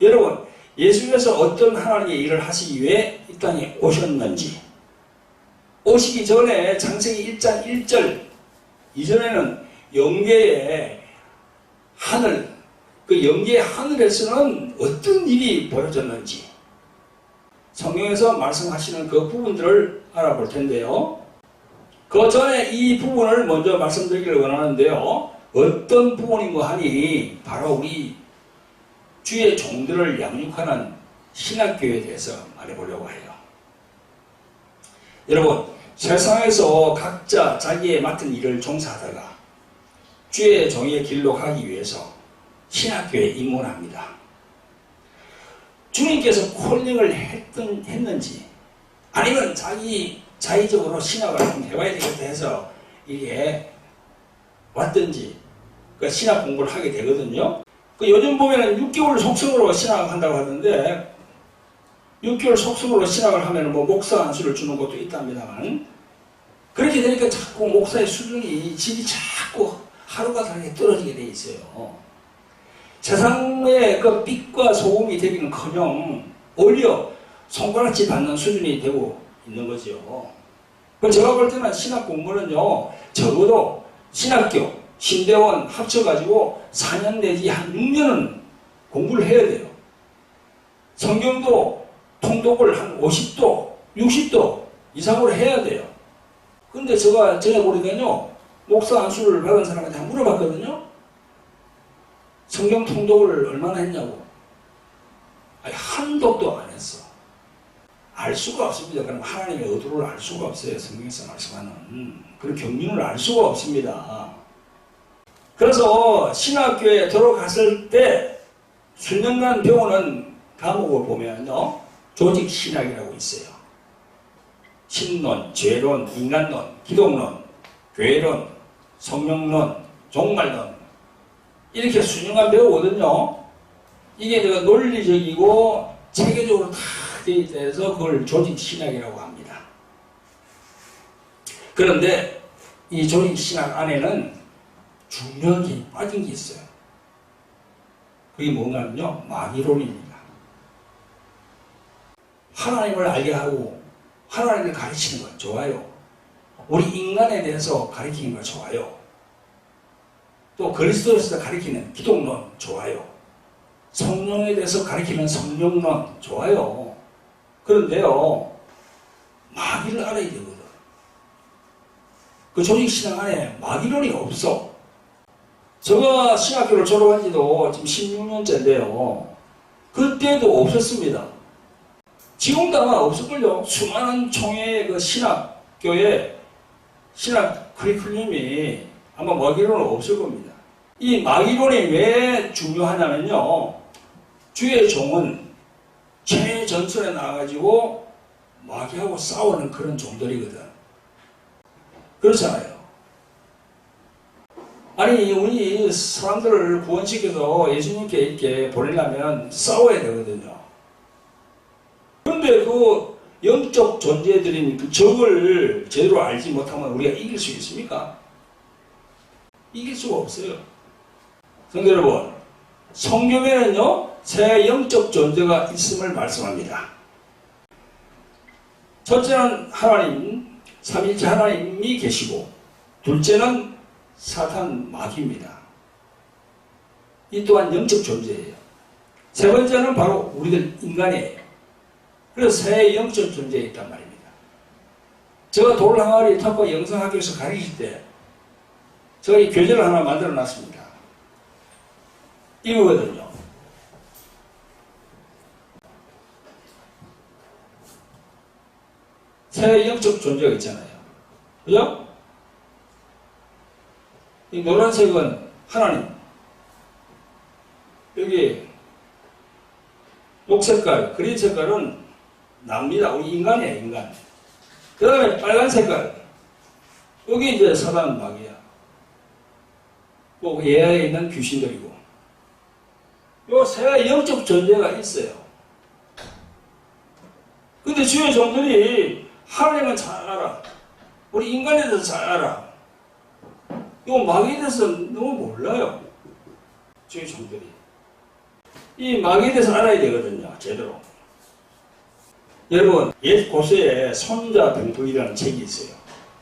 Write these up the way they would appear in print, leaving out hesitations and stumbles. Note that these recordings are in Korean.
여러분, 예수님께서 어떤 하나님의 일을 하시기 위해 이 땅에 오셨는지, 오시기 전에 창세기 1장 1절 이전에는 영계의 하늘, 그 영계의 하늘에서는 어떤 일이 벌어졌는지 성경에서 말씀하시는 그 부분들을 알아볼 텐데요. 그 전에 이 부분을 먼저 말씀드리기를 원하는데요. 어떤 부분인고 하니 바로 우리 주의 종들을 양육하는 신학교에 대해서 말해보려고 해요. 여러분, 세상에서 각자 자기의 맡은 일을 종사하다가 주의 종의 길로 가기 위해서 신학교에 입문합니다. 주님께서 콜링을 했는지 아니면 자의적으로 신학을 좀 해봐야 되겠다 해서 이게 왔든지 그 신학 공부를 하게 되거든요. 요즘 보면은 6개월 속성으로 신학을 한다고 하는데 6개월 속성으로 신학을 하면 뭐 목사 안수를 주는 것도 있답니다만 그렇게 되니까 자꾸 목사의 수준이 질이 자꾸 하루가 다르게 떨어지게 돼 있어요. 세상의 그 빛과 소금이 되기는커녕 오히려 손가락질 받는 수준이 되고 있는 거죠. 제가 볼 때는 신학 공부는요, 적어도 신학교, 신대원 합쳐가지고 4년 내지 한 6년은 공부를 해야 돼요. 성경도 통독을 한 50도, 60도 이상으로 해야 돼요. 근데 제가 전에 보니까요, 목사 안수를 받은 사람한테 한번 물어봤거든요. 성경 통독을 얼마나 했냐고. 아니, 한 독도 안 했어. 알 수가 없습니다. 그럼 하나님의 의도를 알 수가 없어요. 성경에서 말씀하는 그런 경륜을 알 수가 없습니다. 그래서 신학교에 들어갔을 때 수년간 배우는 과목을 보면요, 조직 신학이라고 있어요. 신론, 죄론, 인간론, 기독론, 교회론, 성령론, 종말론 이렇게 수년간 배우거든요. 이게 논리적이고 체계적으로 다 되어 있어서 그걸 조직 신학이라고 합니다. 그런데 이 조직 신학 안에는 중요한 게 빠진 게 있어요. 그게 뭔가 하면요, 마귀론입니다. 하나님을 알게 하고 하나님을 가르치는 건 좋아요. 우리 인간에 대해서 가르치는 건 좋아요. 또 그리스도에서 가르치는 기독론 좋아요. 성령에 대해서 가르치는 성령론 좋아요. 그런데요, 마귀를 알아야 되거든. 그 조직신앙 안에 마귀론이 없어. 제가 신학교를 졸업한 지도 지금 16년째인데요. 그때도 없었습니다. 지금도 아마 없을걸요. 수많은 총회의 그 신학교에 신학 커리큘럼이 아마 마귀론은 없을 겁니다. 이 마귀론이 왜 중요하냐면요, 주의 종은 최전선에 나와가지고 마귀하고 싸우는 그런 종들이거든. 그렇잖아요. 아니, 우리 사람들을 구원시켜서 예수님께 이렇게 보내려면 싸워야 되거든요. 그런데 그 영적 존재들인 그 적을 제대로 알지 못하면 우리가 이길 수 있습니까? 이길 수가 없어요. 성도 여러분, 성경에는요, 세 영적 존재가 있음을 말씀합니다. 첫째는 하나님, 삼위일체 하나님이 계시고, 둘째는 사탄 마귀입니다. 이 또한 영적 존재예요. 세 번째는 바로 우리들 인간이에요. 그래서 세 영적 존재가 있단 말입니다. 제가 돌항아리 탁과 영성학교에서 가르칠 때 제가 이 교재를 하나 만들어 놨습니다. 이거거든요. 세 영적 존재가 있잖아요. 그죠? 이 노란색은 하나님, 여기 녹색깔, 그린 색깔은 납니다. 우리 인간이에요, 인간. 그 다음에 빨간 색깔, 여기 이제 사단 마귀야. 꼭 예하에 있는 귀신들이고. 요 세 영적 존재가 있어요. 근데 주의 종들이 하나님은 잘 알아. 우리 인간에 대해서 잘 알아. 요 마귀에 대해서 너무 몰라요. 주의 종들이. 이 마귀에 대해서 알아야 되거든요. 제대로. 여러분, 옛 고서에 손자병풍이라는 책이 있어요.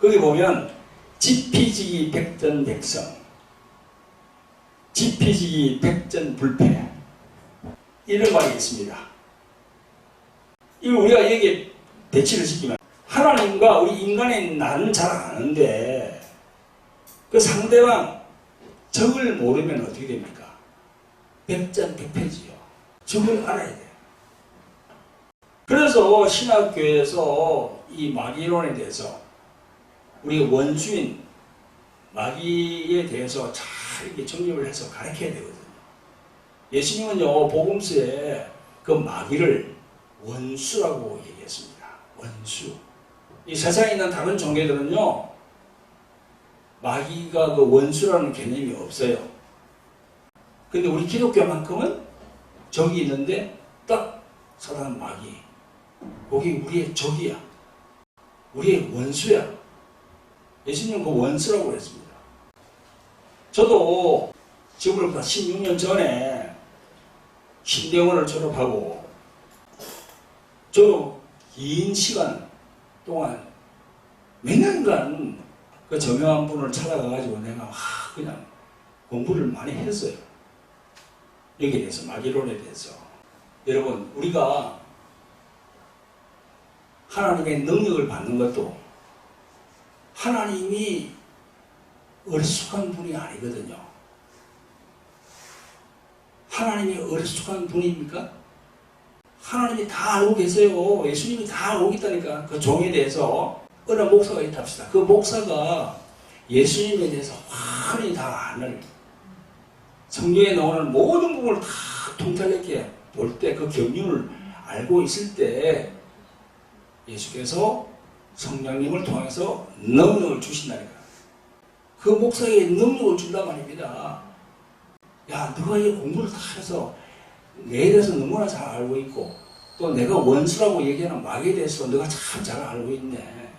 거기 보면 지피지기 백전백성, 지피지기 백전불패 이런 말이 있습니다. 이거 우리가 여기에 대치를 시키면 하나님과 우리 인간의 나는 잘 아는데 그 상대방 적을 모르면 어떻게 됩니까? 백전백패지요. 적을 알아야 돼요. 그래서 신학교에서 이 마귀론에 대해서 우리 원수인 마귀에 대해서 잘 이렇게 정립을 해서 가르쳐야 되거든요. 예수님은요, 복음서에 그 마귀를 원수라고 얘기했습니다. 원수. 이 세상에 있는 다른 종교들은요, 마귀가 그 원수라는 개념이 없어요. 근데 우리 기독교만큼은 적이 있는데 딱 사단 마귀. 거기 우리의 적이야. 우리의 원수야. 예수님은 그 원수라고 했습니다. 저도 지금으로부터 16년 전에 신대원을 졸업하고 저도 긴 시간 동안 몇 년간 그 저명한 분을 찾아가가지고 내가 그냥 공부를 많이 했어요. 여기에 대해서, 마귀론에 대해서. 여러분, 우리가 하나님의 능력을 받는 것도 하나님이 어리숙한 분이 아니거든요. 하나님이 어리숙한 분입니까? 하나님이 다 알고 계세요. 예수님이 다 알고 있다니까. 그 종에 대해서 어느 목사가 있다 합시다. 그 목사가 예수님에 대해서 환히 다 아는, 성경에 나오는 모든 부분을 다 통찰있게 볼 때, 그 경륜을 알고 있을 때 예수께서 성령님을 통해서 능력을 주신다니까. 그 목사에게 능력을 준단 말입니다. 야, 너가 이 공부를 다 해서 내에 대해서 너무나 잘 알고 있고, 또 내가 원수라고 얘기하는 마귀에 대해서 너가 참 잘 알고 있네.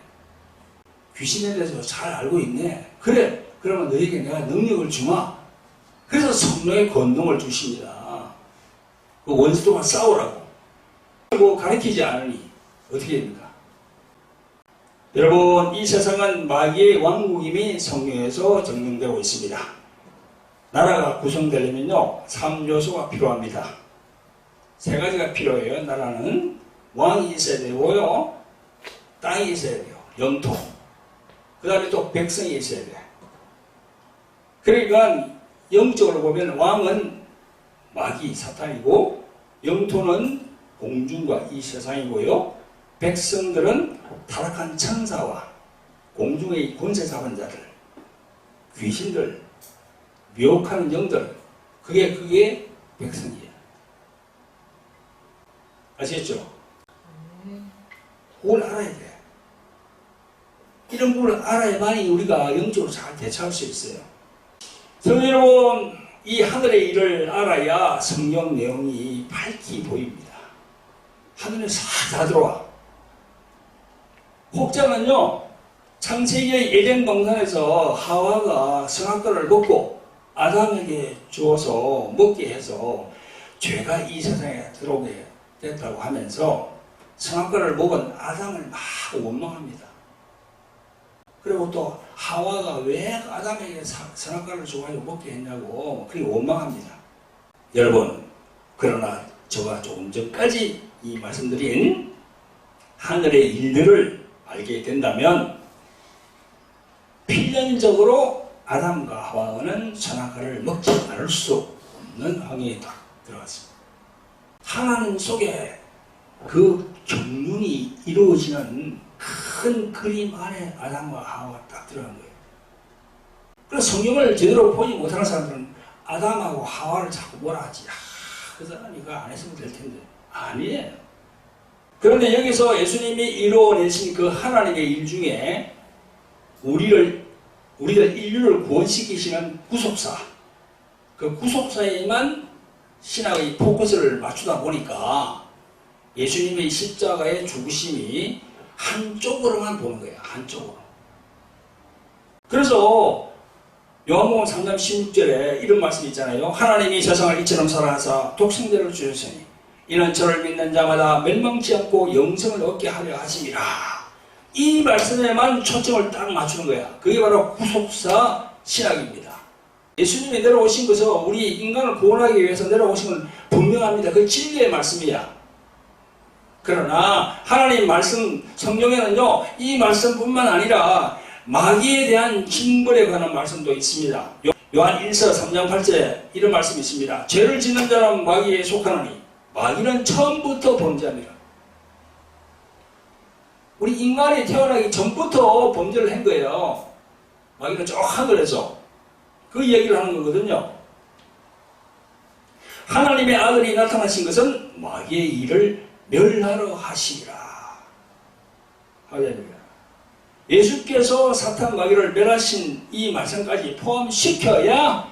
귀신에 대해서 잘 알고 있네. 그래, 그러면 너에게 내가 능력을 주마. 그래서 성령의 권능을 주십니다. 그 원수와 싸우라고. 그리고 가르치지 않으니 어떻게 됩니까? 여러분, 이 세상은 마귀의 왕국임이 성경에서 증명되고 있습니다. 나라가 구성되려면요, 3요소가 필요합니다. 3가지가 필요해요. 나라는 왕이 있어야 되고요, 땅이 있어야 돼요, 영토. 그 다음에 또 백성이 있어야 돼요. 그러니까 영적으로 보면 왕은 마귀 사탄이고, 영토는 공중과 이 세상이고요, 백성들은 타락한 천사와 공중의 권세 잡은 자들, 귀신들, 미혹하는 영들, 그게 백성이에요. 아시겠죠? 그걸 알아야 돼. 이런 부분을 알아야만이 우리가 영적으로 잘 대처할 수 있어요. 성도 여러분, 이 하늘의 일을 알아야 성경 내용이 밝히 보입니다. 하늘에 싹 다 들어와. 혹자는요, 창세기의 에덴 동산에서 하와가 선악과를 먹고 아담에게 주어서 먹게 해서 죄가 이 세상에 들어오게 됐다고 하면서 선악과를 먹은 아담을 막 원망합니다. 그리고 또 하와가 왜 아담에게 선악과를 줘가지고 먹게 했냐고 그렇게 원망합니다. 여러분, 그러나 저가 조금 전까지 이 말씀드린 하늘의 일들을 알게 된다면 필연적으로 아담과 하와는 선악과를 먹지 않을 수 없는 환경에 딱 들어갔습니다. 하나님 속에 그 경륜이 이루어지는 큰 그림 안에 아담과 하와가 딱 들어간 거예요. 그래서 성경을 제대로 보지 못하는 사람들은 아담하고 하와를 자꾸 뭐라 하지. 그 사람이 그거 안 했으면 될 텐데. 아니에요. 그런데 여기서 예수님이 이루어내신 그 하나님의 일 중에 우리들 인류를 구원시키시는 구속사, 그 구속사에만 신학의 포커스를 맞추다 보니까 예수님의 십자가의 죽으심이 한쪽으로만 보는 거예요. 한쪽으로. 그래서 요한복음 3장 16절에 이런 말씀이 있잖아요. 하나님이 세상을 이처럼 사랑하사 독생자를 주셨으니 이는 저를 믿는 자마다 멸망치 않고 영생을 얻게 하려 하심이라. 이 말씀에만 초점을 딱 맞추는 거야. 그게 바로 구속사 신학입니다. 예수님이 내려오신 것은 우리 인간을 구원하기 위해서 내려오신 건 분명합니다. 그 진리의 말씀이야. 그러나 하나님 말씀 성경에는요, 이 말씀뿐만 아니라 마귀에 대한 징벌에 관한 말씀도 있습니다. 요한 1서 3장 8절에 이런 말씀이 있습니다. 죄를 짓는 자는 마귀에 속하나니 마귀는 처음부터 범죄합니다. 우리 인간이 태어나기 전부터 범죄를 한 거예요. 마귀는 쭉 하늘에서 그 얘기를 하는 거거든요. 하나님의 아들이 나타나신 것은 마귀의 일을 멸하러 하시리라. 할렐루야. 예수께서 사탄 마귀를 멸하신 이 말씀까지 포함시켜야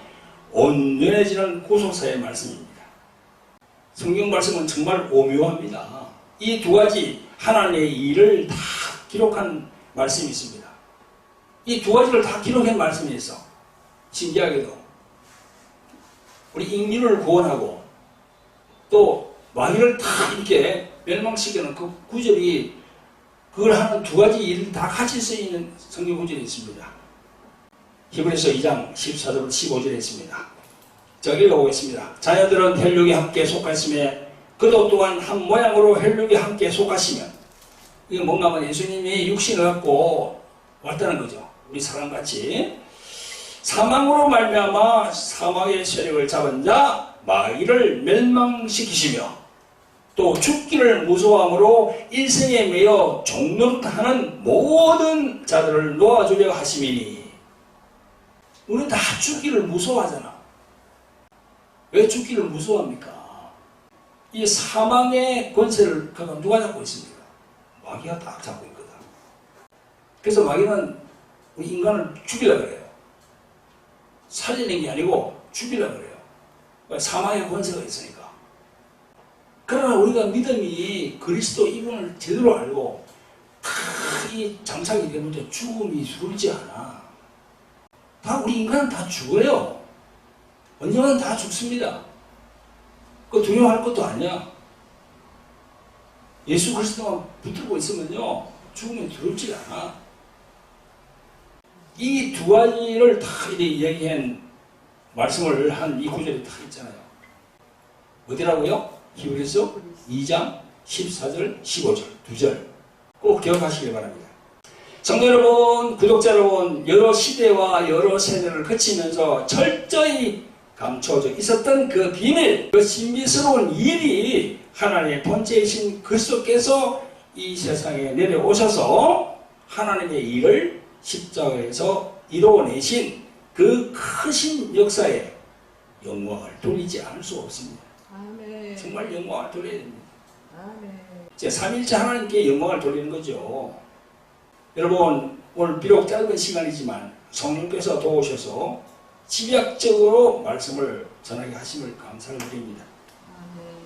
온전해지는 구속사의 말씀입니다. 성경 말씀은 정말 오묘합니다. 이 두 가지 하나님의 일을 다 기록한 말씀이 있습니다. 이 두 가지를 다 기록한 말씀이 있어. 신기하게도 우리 인류를 구원하고 또 마귀를 다 이렇게 멸망시키는 그 구절이 그걸 하는 두 가지 일을 다 같이 쓰이는 성경 구절이 있습니다. 히브리서 2장 14절 15절에 있습니다. 자, 읽어보겠습니다. 자녀들은 혈육에 함께 속하였으며 그도 또한 한 모양으로 혈육에 함께 속하시면, 이게 뭔가 하면 예수님이 육신을 갖고 왔다는 거죠. 우리 사람같이 사망으로 말미암아 사망의 세력을 잡은 자 마귀를 멸망시키시며 또 죽기를 무서워함으로 일생에 매여 종노릇하는 모든 자들을 놓아주려 하심이니. 우리는 다 죽기를 무서워하잖아. 왜 죽기를 무서워합니까? 이 사망의 권세를 누가 잡고 있습니까? 마귀가 딱 잡고 있거든. 그래서 마귀는 우리 인간을 죽이려고 그래요. 살리는 게 아니고 죽이려고 그래요. 사망의 권세가 있으니까. 그러나 우리가 믿음이 그리스도 이분을 제대로 알고 이 장착이 되는데 죽음이 두렵지 않아. 다 우리 인간은 다 죽어요. 언젠가는 다 죽습니다. 그 두려워할 것도 아니야. 예수 그리스도만 붙들고 있으면요, 죽으면 두렵지 않아. 이 두 가지를 다 얘기한 말씀을 한 이 구절이 다 있잖아요. 어디라고요? 히브리서 2장 14절 15절 2절 꼭 기억하시기 바랍니다. 성도 여러분, 구독자 여러분, 여러 시대와 여러 세대를 거치면서 철저히 감춰져 있었던 그 비밀, 그 신비스러운 일이 하나님의 본체이신 그리스도께서 이 세상에 내려오셔서 하나님의 일을 십자가에서 이루어내신 그 크신 역사에 영광을 돌리지 않을 수 없습니다. 아멘. 정말 영광을 돌려야 됩니다. 아멘. 제 삼일째 하나님께 영광을 돌리는 거죠. 여러분, 오늘 비록 짧은 시간이지만 성령께서 도우셔서 집약적으로 말씀을 전하게 하심을 감사를 드립니다.